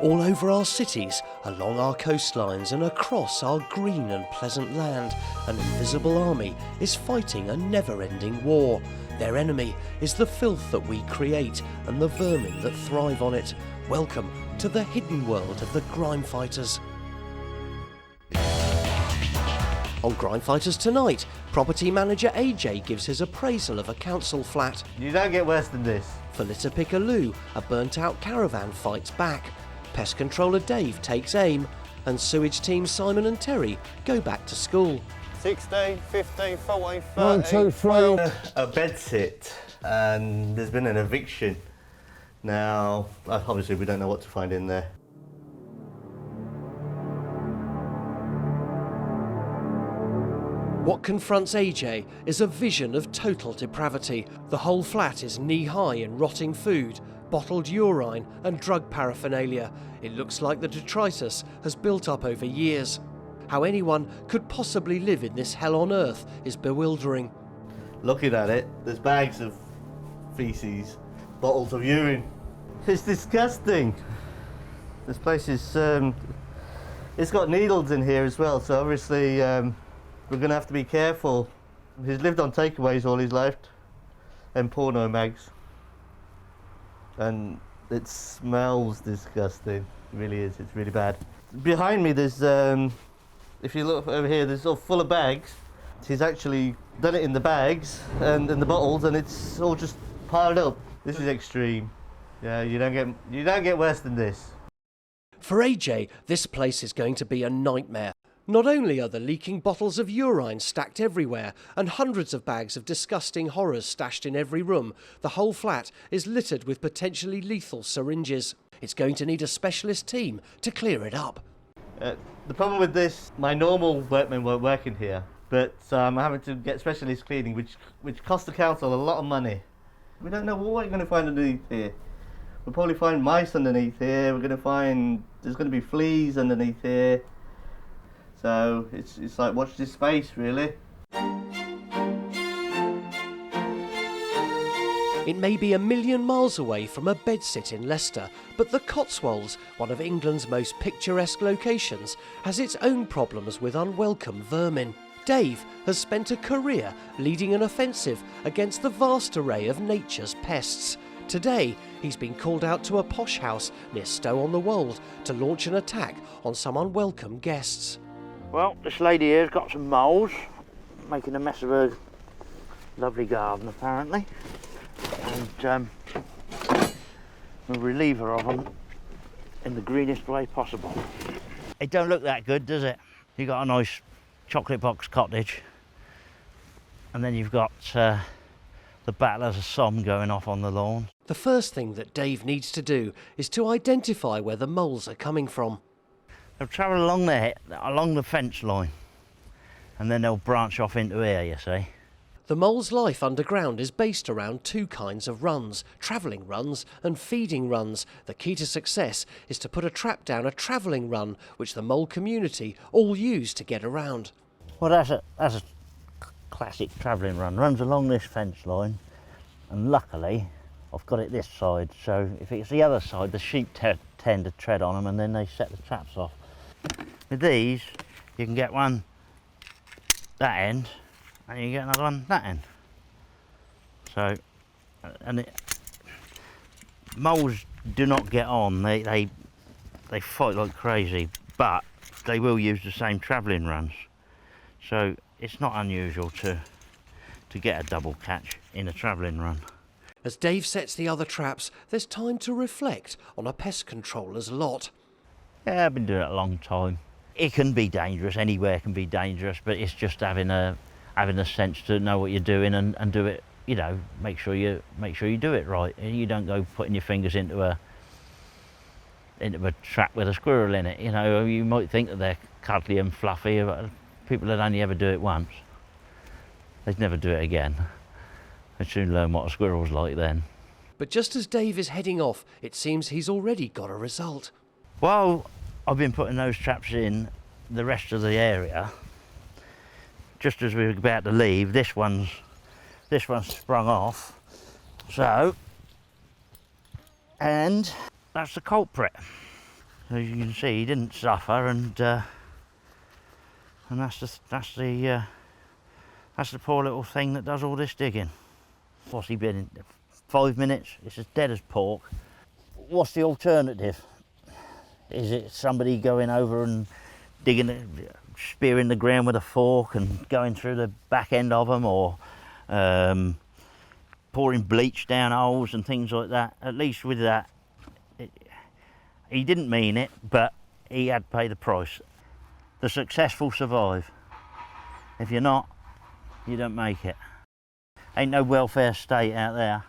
All over our cities, along our coastlines and across our green and pleasant land, an invisible army is fighting a never-ending war. Their enemy is the filth that we create and the vermin that thrive on it. Welcome to the hidden world of the Grimefighters. On Grimefighters tonight, property manager AJ gives his appraisal of a council flat. You don't get worse than this. For litter picker Lou, a burnt-out caravan fights back. Pest controller Dave takes aim, and sewage team Simon and Terry go back to school. 16, 15, 14, 13, 1, 2, 3. A bed sit, and there's been an eviction. Now, obviously we don't know what to find in there. What confronts AJ is a vision of total depravity. The whole flat is knee-high in rotting food, bottled urine and drug paraphernalia. It looks like the detritus has built up over years. How anyone could possibly live in this hell on earth is bewildering. Looking at it, there's bags of feces, bottles of urine. It's disgusting. This place is, it's got needles in here as well, so obviously we're going to have to be careful. He's lived on takeaways all his life and porno mags. And it smells disgusting. It really is. It's really bad. Behind me there's, if you look over here, there's all full of bags. He's actually done it in the bags and in the bottles, and it's all just piled up. This is extreme. Yeah, you don't get worse than this. For AJ, this place is going to be a nightmare. Not only are there leaking bottles of urine stacked everywhere and hundreds of bags of disgusting horrors stashed in every room, the whole flat is littered with potentially lethal syringes. It's going to need a specialist team to clear it up. The problem with this, my normal workmen won't work in here, but I'm having to get specialist cleaning, which costs the council a lot of money. We don't know what we're going to find underneath here. We'll probably find mice underneath here. There's going to be fleas underneath here. So it's like, watch this space, really. It may be 1,000,000 miles away from a bedsit in Leicester, but the Cotswolds, one of England's most picturesque locations, has its own problems with unwelcome vermin. Dave has spent a career leading an offensive against the vast array of nature's pests. Today, he's been called out to a posh house near Stow-on-the-Wold to launch an attack on some unwelcome guests. Well, this lady here's got some moles, making a mess of her lovely garden apparently, and we'll relieve her of them in the greenest way possible. It don't look that good, does it? You've got a nice chocolate box cottage, and then you've got the Battle of the Somme going off on the lawn. The first thing that Dave needs to do is to identify where the moles are coming from. They'll travel along there, along the fence line, and then they'll branch off into here, you see. The mole's life underground is based around two kinds of runs, travelling runs and feeding runs. The key to success is to put a trap down a travelling run, which the mole community all use to get around. Well, that's a classic travelling run. Runs along this fence line, and luckily I've got it this side, so if it's the other side, the sheep tend to tread on them and then they set the traps off. With these, you can get one that end, and you get another one that end. So, and moles do not get on. They fight like crazy, but they will use the same travelling runs. So it's not unusual to get a double catch in a travelling run. As Dave sets the other traps, there's time to reflect on a pest controller's lot. Yeah, I've been doing it a long time. It can be dangerous, anywhere can be dangerous, but it's just having a sense to know what you're doing and do it, you know, make sure you do it right. You don't go putting your fingers into a trap with a squirrel in it. You know, you might think that they're cuddly and fluffy, but people that only ever do it once, they'd never do it again. They'd soon learn what a squirrel's like then. But just as Dave is heading off, it seems he's already got a result. Well, I've been putting those traps in the rest of the area. Just as we were about to leave, this one's sprung off. So, and that's the culprit. As you can see, he didn't suffer, and that's the poor little thing that does all this digging. What's he been in? 5 minutes? It's as dead as pork. What's the alternative? Is it somebody going over and spearing the ground with a fork and going through the back end of them, or pouring bleach down holes and things like that? At least with that, he didn't mean it, but he had to pay the price. The successful survive. If you're not, you don't make it. Ain't no welfare state out there.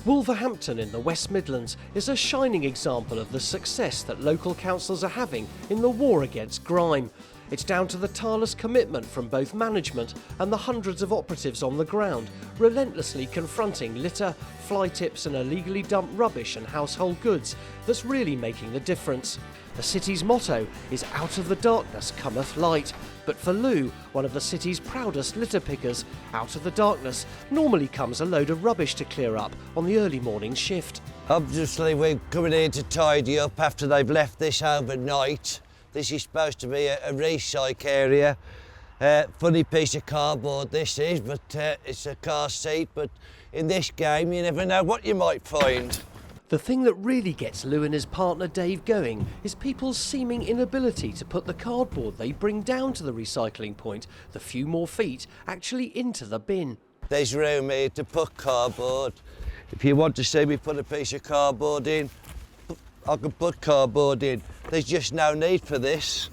Wolverhampton in the West Midlands is a shining example of the success that local councils are having in the war against grime. It's down to the tireless commitment from both management and the hundreds of operatives on the ground, relentlessly confronting litter, fly tips and illegally dumped rubbish and household goods, that's really making the difference. The city's motto is "Out of the darkness cometh light." But for Lou, one of the city's proudest litter pickers, out of the darkness normally comes a load of rubbish to clear up on the early morning shift. Obviously we're coming in to tidy up after they've left this overnight. This is supposed to be a recycle area. Funny piece of cardboard this is, but it's a car seat, but in this game you never know what you might find. The thing that really gets Lou and his partner Dave going is people's seeming inability to put the cardboard they bring down to the recycling point, the few more feet, actually into the bin. There's room here to put cardboard. If you want to see me put a piece of cardboard in, I can put cardboard in. There's just no need for this.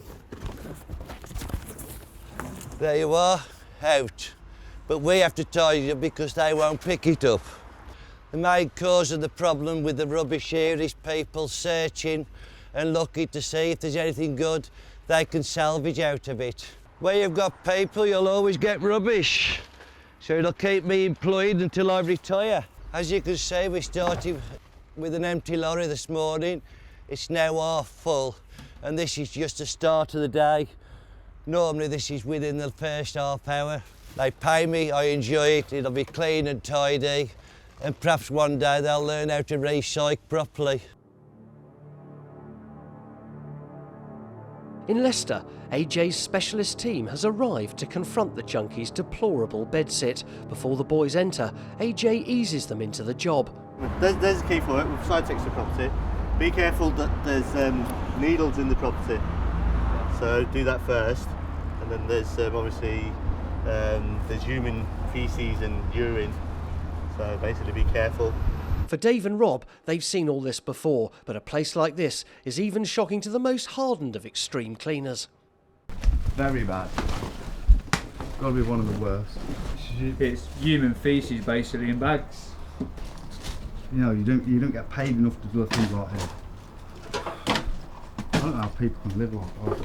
There you are, out. But we have to tidy it because they won't pick it up. The main cause of the problem with the rubbish here is people searching and looking to see if there's anything good they can salvage out of it. Where you've got people, you'll always get rubbish. So it'll keep me employed until I retire. As you can see, we started with an empty lorry this morning. It's now half full, and this is just the start of the day. Normally this is within the first half hour. They pay me, I enjoy it, it'll be clean and tidy. And perhaps one day they'll learn how to recycle properly. In Leicester, AJ's specialist team has arrived to confront the junkies' deplorable bedsit. Before the boys enter, AJ eases them into the job. There's a key for it. We've side text the property. Be careful that there's needles in the property. So do that first. And then there's obviously there's human feces and urine. So basically be careful. For Dave and Rob, they've seen all this before, but a place like this is even shocking to the most hardened of extreme cleaners. Very bad. Got to be one of the worst. It's human feces basically in bags. You know, you don't get paid enough to do things like this. I don't know how people can live like that.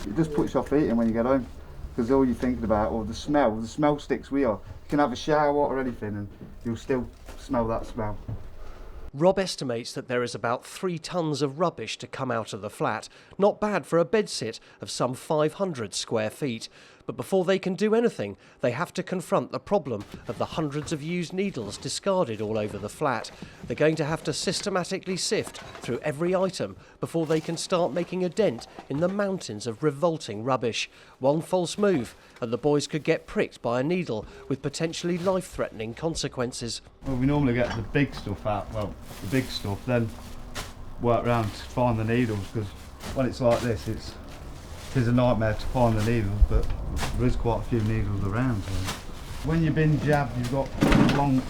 It just puts you off eating when you get home, because all you're thinking about, or the smell sticks with you. You can have a shower or anything and you'll still smell that smell. Rob estimates that there is about 3 tons of rubbish to come out of the flat. Not bad for a bedsit of some 500 square feet. But before they can do anything, they have to confront the problem of the hundreds of used needles discarded all over the flat. They're going to have to systematically sift through every item before they can start making a dent in the mountains of revolting rubbish. One false move and the boys could get pricked by a needle with potentially life-threatening consequences. Well, we normally get the big stuff out, the big stuff, then work around to find the needles, because when it's like this, it's a nightmare to find the needles, but there is quite a few needles around. So. When you've been jabbed, you've got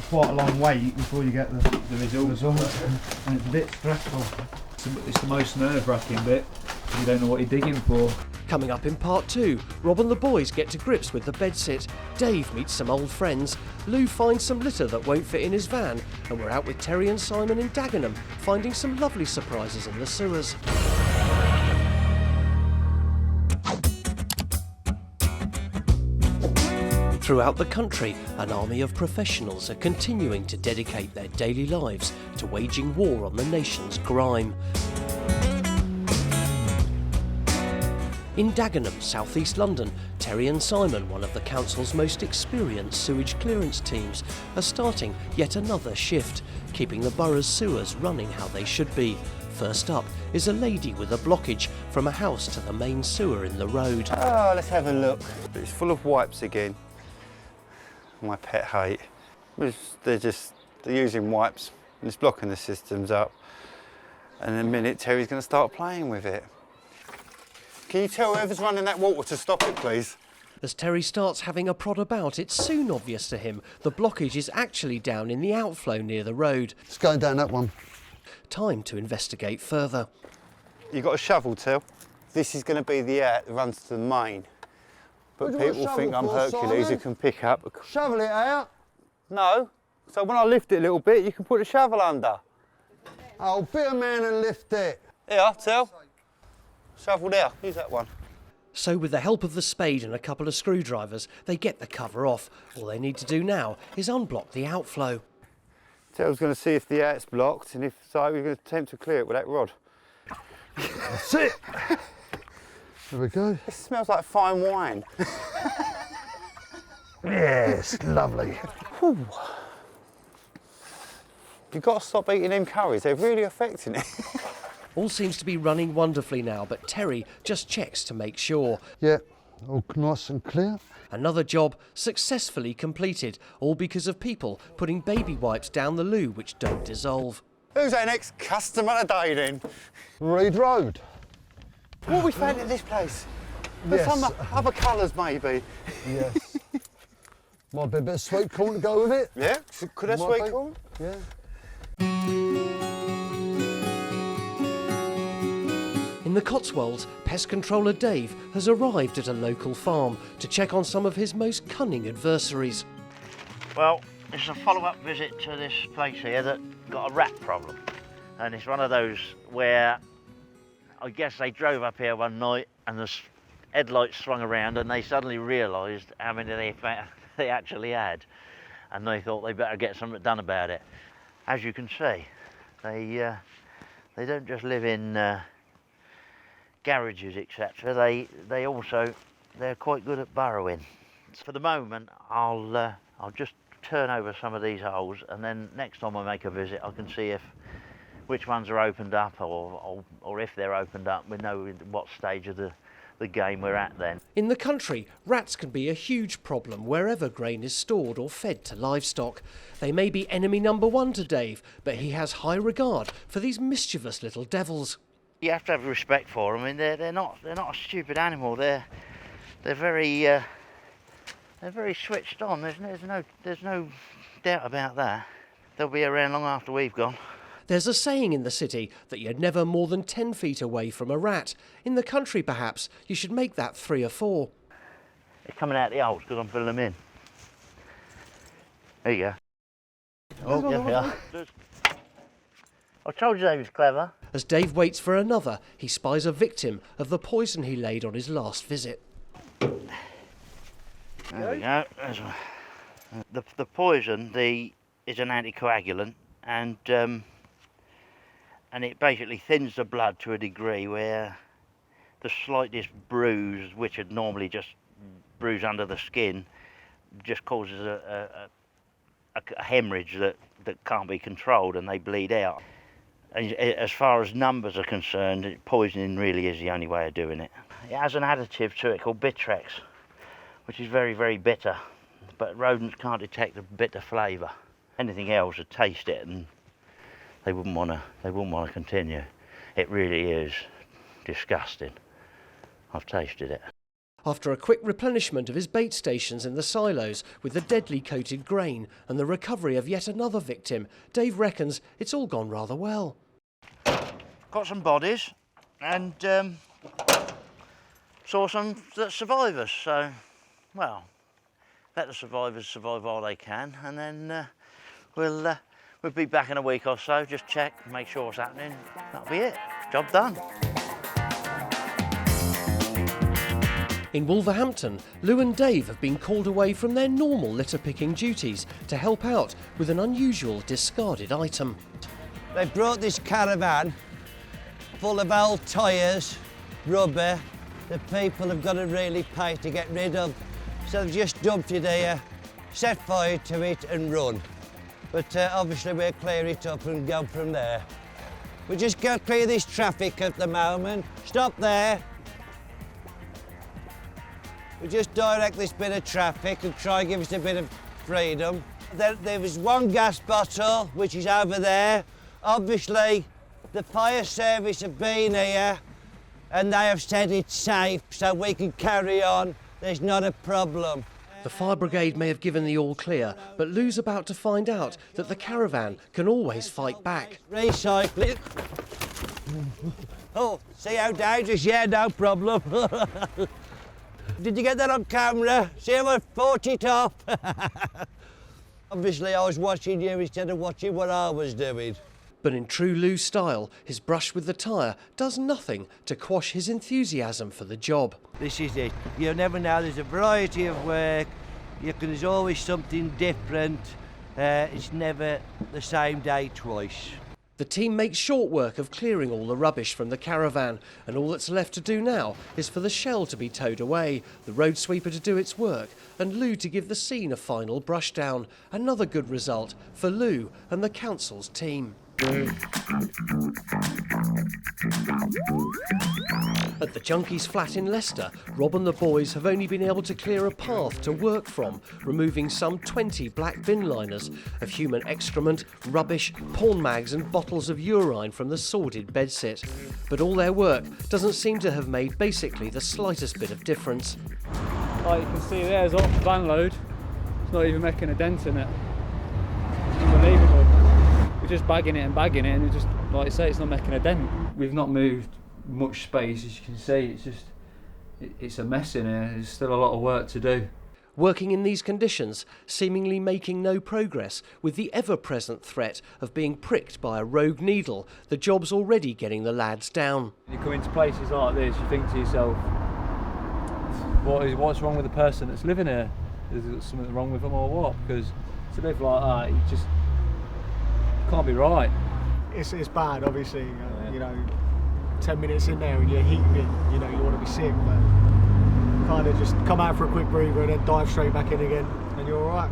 quite a long wait before you get the result, and it's a bit stressful. It's the most nerve-wracking bit. You don't know what you're digging for. Coming up in part 2, Rob and the boys get to grips with the bedsit. Dave meets some old friends. Lou finds some litter that won't fit in his van. And we're out with Terry and Simon in Dagenham, finding some lovely surprises in the sewers. Throughout the country, an army of professionals are continuing to dedicate their daily lives to waging war on the nation's grime. In Dagenham, southeast London, Terry and Simon, one of the council's most experienced sewage clearance teams, are starting yet another shift, keeping the borough's sewers running how they should be. First up is a lady with a blockage from a house to the main sewer in the road. Oh, let's have a look. It's full of wipes again. My pet hate. They're using wipes and it's blocking the systems up. And in a minute, Terry's going to start playing with it. Can you tell whoever's running that water to stop it, please? As Terry starts having a prod about, it's soon obvious to him the blockage is actually down in the outflow near the road. It's going down that one. Time to investigate further. You got a shovel, Till? This is going to be the out that runs to the main. But What do you want people a think I'm shovel for, Hercules who Simon? can pick up. Shovel it out. No. So when I lift it a little bit, you can put the shovel under. Oh, be a man and lift it. Here, Till. Shovel there. Use that one. So with the help of the spade and a couple of screwdrivers, they get the cover off. All they need to do now is unblock the outflow. Till's going to see if the out's blocked, and if so, we're going to attempt to clear it with that rod. That's it. There we go. It smells like fine wine. Yes, lovely. You've got to stop eating them curries. They're really affecting it. All seems to be running wonderfully now, but Terry just checks to make sure. Yeah, all nice and clear. Another job successfully completed, all because of people putting baby wipes down the loo which don't dissolve. Who's our next customer today, then? Reed Road. What we found at this place? There's Yes. some other colours, maybe. Yes. Might be a bit of sweet corn to go with it. Yeah? Could have Might sweet be. corn? Yeah. In the Cotswolds, pest controller Dave has arrived at a local farm to check on some of his most cunning adversaries. Well, it's a follow-up visit to this place here that got a rat problem. And it's one of those where I guess they drove up here one night and the headlights swung around and they suddenly realised how many they actually had. And they thought they better get something done about it. As you can see, they don't just live in garages, etc. They're quite good at burrowing. For the moment, I'll just turn over some of these holes, and then next time I make a visit, I can see which ones are opened up, or if they're opened up, we know what stage of the game we're at then. In the country, rats can be a huge problem wherever grain is stored or fed to livestock. They may be enemy number one to Dave, but he has high regard for these mischievous little devils. You have to have respect for them. I mean, they're not a stupid animal. They're very switched on. There's no doubt about that. They'll be around long after we've gone. There's a saying in the city that you're never more than 10 feet away from a rat. In the country, perhaps, you should make that 3 or 4. They're coming out the holes because I'm filling them in. There you go. Oh, yeah, they are. I told you they was clever. As Dave waits for another, he spies a victim of the poison he laid on his last visit. There we go. There's one. The poison is an anticoagulant, and it basically thins the blood to a degree where the slightest bruise, which would normally just bruise under the skin, just causes a hemorrhage that can't be controlled, and they bleed out. And as far as numbers are concerned, poisoning really is the only way of doing it. It has an additive to it called Bitrex, which is very, very bitter, but rodents can't detect the bitter flavour. Anything else would taste it and they wouldn't want to continue. It really is disgusting. I've tasted it. After a quick replenishment of his bait stations in the silos with the deadly coated grain and the recovery of yet another victim, Dave reckons it's all gone rather well. Got some bodies and saw some survivors, so, well, let the survivors survive while they can, and then we'll be back in a week or so, just check, make sure what's happening. That'll be it. Job done. In Wolverhampton, Lou and Dave have been called away from their normal litter-picking duties to help out with an unusual discarded item. They brought this caravan full of old tyres, rubber, the people have got to really pay to get rid of. So they've just dumped it here, set fire to it and run. But obviously we'll clear it up and go from there. We just go clear this traffic at the moment. Stop there. We just direct this bit of traffic and try and give us a bit of freedom. There was one gas bottle, which is over there. Obviously, the fire service have been here and they have said it's safe, so we can carry on. There's not a problem. The fire brigade may have given the all clear, but Lou's about to find out that the caravan can always fight back. Recycle it. Oh, see how dangerous? Yeah, no problem. Did you get that on camera? See how I fought it off? Obviously, I was watching you instead of watching what I was doing. But in true Lou style, his brush with the tyre does nothing to quash his enthusiasm for the job. This is it. You never know, there's a variety of work. There's always something different. It's never the same day twice. The team makes short work of clearing all the rubbish from the caravan, and all that's left to do now is for the shell to be towed away, the road sweeper to do its work, and Lou to give the scene a final brush down. Another good result for Lou and the council's team. At the Junkies' flat in Leicester, Rob and the boys have only been able to clear a path to work from, removing some 20 black bin liners of human excrement, rubbish, porn mags and bottles of urine from the sordid bedsit. But all their work doesn't seem to have made basically the slightest bit of difference. Like you can see there's off the van load. It's not even making a dent in it. It's unbelievable. We're just bagging it and it just, like I say, it's not making a dent. We've not moved much space, as you can see. It's a mess in here. There's still a lot of work to do. Working in these conditions, seemingly making no progress, with the ever-present threat of being pricked by a rogue needle, the job's already getting the lads down. You come into places like this, you think to yourself, what's wrong with the person that's living here? Is there something wrong with them or what? Because to live like that, you just can't be right. It's bad, obviously. You know, 10 minutes in there and you're heating, you know, you want to be sick, but kind of just come out for a quick breather and then dive straight back in again, and you're all right.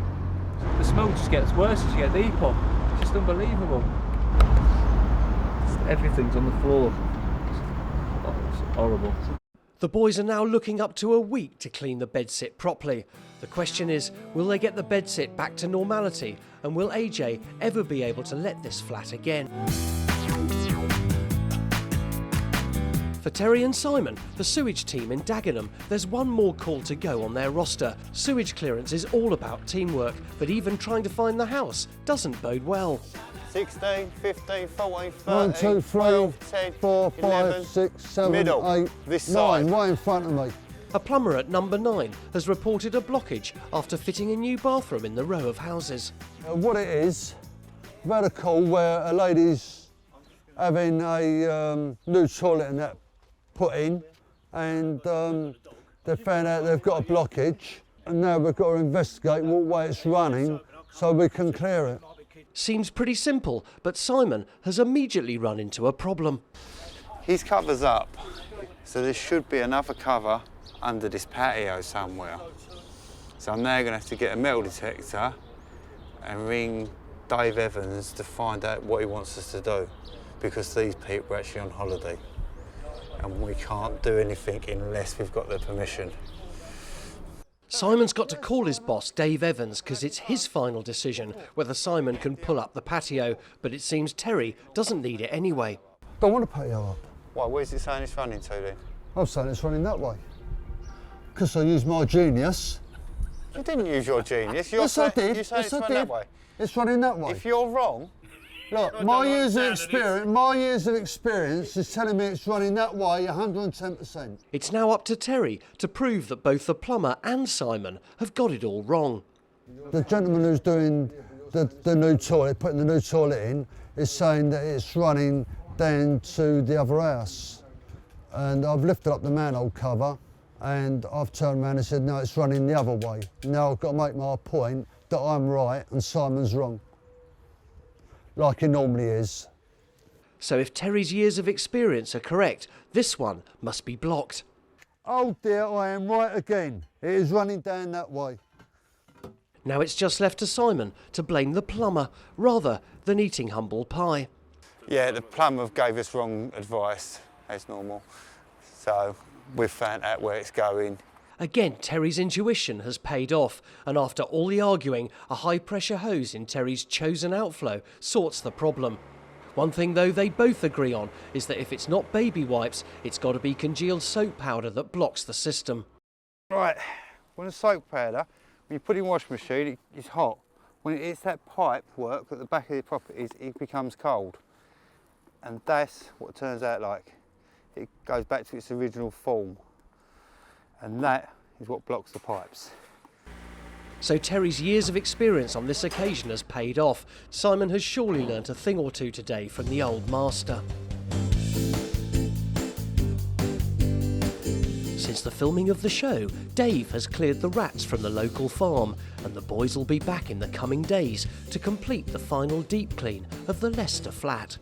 The smell just gets worse as you get deeper. It's just unbelievable. Everything's on the floor. It's horrible. The boys are now looking up to a week to clean the bedsit properly. The question is, will they get the bedsit back to normality, and will AJ ever be able to let this flat again? For Terry and Simon, the sewage team in Dagenham, there's one more call to go on their roster. Sewage clearance is all about teamwork, but even trying to find the house doesn't bode well. 16, 15, 14, 13, 1, 2, 3, 12, 10, 4, 5, 11, 6, 7, middle, 8, this 9, side. right in front of me. A plumber at number 9 has reported a blockage after fitting a new bathroom in the row of houses. What it is, I've had a call where a lady's having a new toilet and that put in, and they found out they've got a blockage, and now we've got to investigate what way it's running so we can clear it. Seems pretty simple, but Simon has immediately run into a problem. His cover's up, so there should be another cover under this patio somewhere. So I'm now going to have to get a metal detector and ring Dave Evans to find out what he wants us to do, because these people are actually on holiday and we can't do anything unless we've got their permission. Simon's got to call his boss, Dave Evans, because it's his final decision whether Simon can pull up the patio, but it seems Terry doesn't need it anyway. Don't want to patio up. Why, where's it saying it's running to then? I'm saying it's running that way. Because I used my genius. You didn't use your genius. Yes, I did. You say Yes, it's I running did. that way. It's running that way. If you're wrong, Look, my years of experience is telling me it's running that way 110%. It's now up to Terry to prove that both the plumber and Simon have got it all wrong. The gentleman who's doing the new toilet, putting the new toilet in, is saying that it's running down to the other house. And I've lifted up the manhole cover and I've turned around and said, no, it's running the other way. Now I've got to make my point that I'm right and Simon's wrong, like he normally is. So if Terry's years of experience are correct, this one must be blocked. Oh dear, I am right again. It is running down that way. Now it's just left to Simon to blame the plumber rather than eating humble pie. Yeah, the plumber gave us wrong advice, as normal. So we've found out where it's going. Again, Terry's intuition has paid off, and after all the arguing, a high-pressure hose in Terry's chosen outflow sorts the problem. One thing, though, they both agree on is that if it's not baby wipes, it's got to be congealed soap powder that blocks the system. Right, when the soap powder, when you put it in the washing machine, it's hot. When it hits that pipe work at the back of the properties, it becomes cold. And that's what it turns out like. It goes back to its original form. And that is what blocks the pipes. So Terry's years of experience on this occasion has paid off. Simon has surely learnt a thing or two today from the old master. Since the filming of the show, Dave has cleared the rats from the local farm, and the boys will be back in the coming days to complete the final deep clean of the Leicester flat.